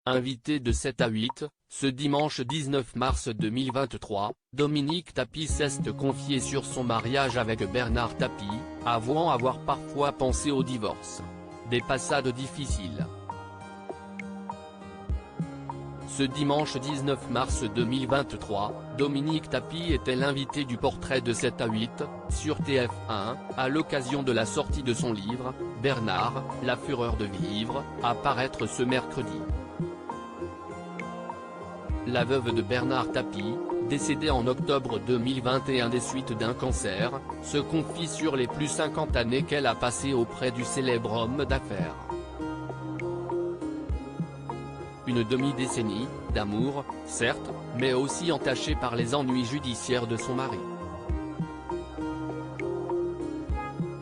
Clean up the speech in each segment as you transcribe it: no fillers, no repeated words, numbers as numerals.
Invité de 7 à 8, ce dimanche 19 mars 2023, Dominique Tapie s'est confié sur son mariage avec Bernard Tapie, avouant avoir parfois pensé au divorce. Des passades difficiles. Ce dimanche 19 mars 2023, Dominique Tapie était l'invité du portrait de 7 à 8, sur TF1, à l'occasion de la sortie de son livre, Bernard, la fureur de vivre, à paraître ce mercredi. La veuve de Bernard Tapie, décédée en octobre 2021 des suites d'un cancer, se confie sur les plus 50 années qu'elle a passées auprès du célèbre homme d'affaires. Une demi-décennie, d'amour, certes, mais aussi entachée par les ennuis judiciaires de son mari.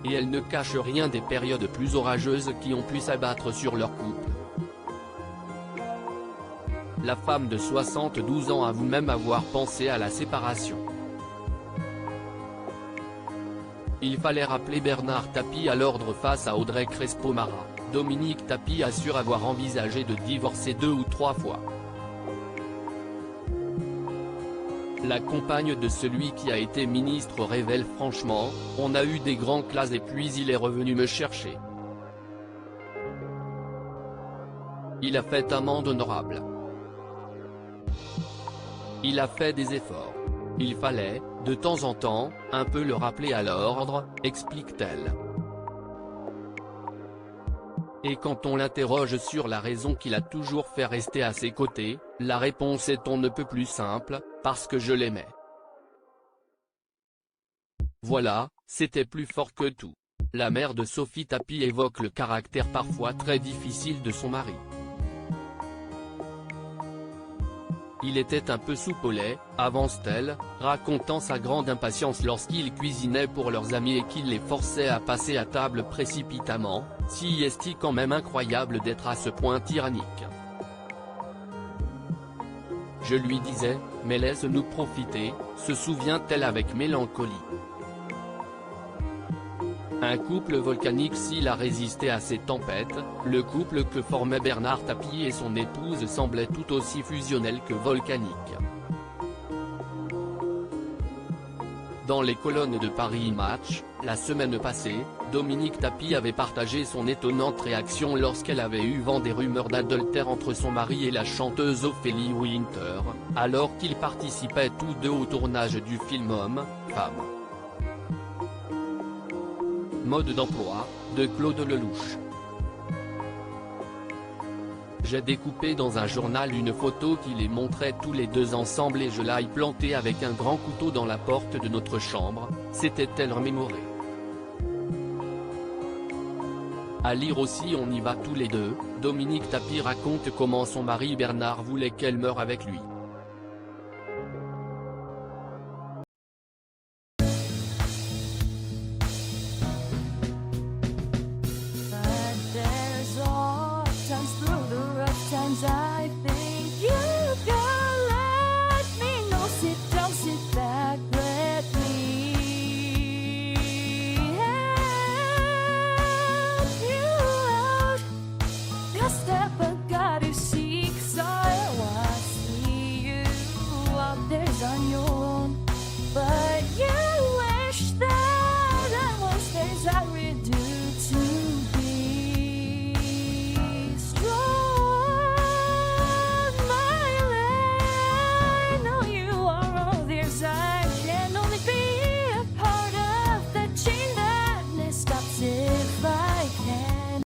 Et elle ne cache rien des périodes plus orageuses qui ont pu s'abattre sur leur couple. La femme de 72 ans avoue même avoir pensé à la séparation. Il fallait rappeler Bernard Tapie à l'ordre face à Audrey Crespo-Mara. Dominique Tapie assure avoir envisagé de divorcer 2 ou 3 fois. La compagne de celui qui a été ministre révèle franchement, on a eu des grands classes et puis il est revenu me chercher. Il a fait amende honorable. Il a fait des efforts. Il fallait, de temps en temps, un peu le rappeler à l'ordre, explique-t-elle. Et quand on l'interroge sur la raison qui l'a toujours fait rester à ses côtés, la réponse est on ne peut plus simple, parce que je l'aimais. Voilà, c'était plus fort que tout. La mère de Sophie Tapie évoque le caractère parfois très difficile de son mari. Il était un peu soupe au lait, avance-t-elle, racontant sa grande impatience lorsqu'il cuisinait pour leurs amis et qu'il les forçait à passer à table précipitamment, si est-il quand même incroyable d'être à ce point tyrannique. Je lui disais, mais laisse-nous profiter, se souvient-elle avec mélancolie. Un couple volcanique s'il a résisté à ces tempêtes, le couple que formaient Bernard Tapie et son épouse semblait tout aussi fusionnel que volcanique. Dans les colonnes de Paris Match, la semaine passée, Dominique Tapie avait partagé son étonnante réaction lorsqu'elle avait eu vent des rumeurs d'adultère entre son mari et la chanteuse Ophélie Winter, alors qu'ils participaient tous deux au tournage du film Homme-Femme. Mode d'emploi, de Claude Lelouch. J'ai découpé dans un journal une photo qui les montrait tous les deux ensemble et je l'ai plantée avec un grand couteau dans la porte de notre chambre, s'était-elle remémorée. À lire aussi On y va tous les deux, Dominique Tapie raconte comment son mari Bernard voulait qu'elle meure avec lui.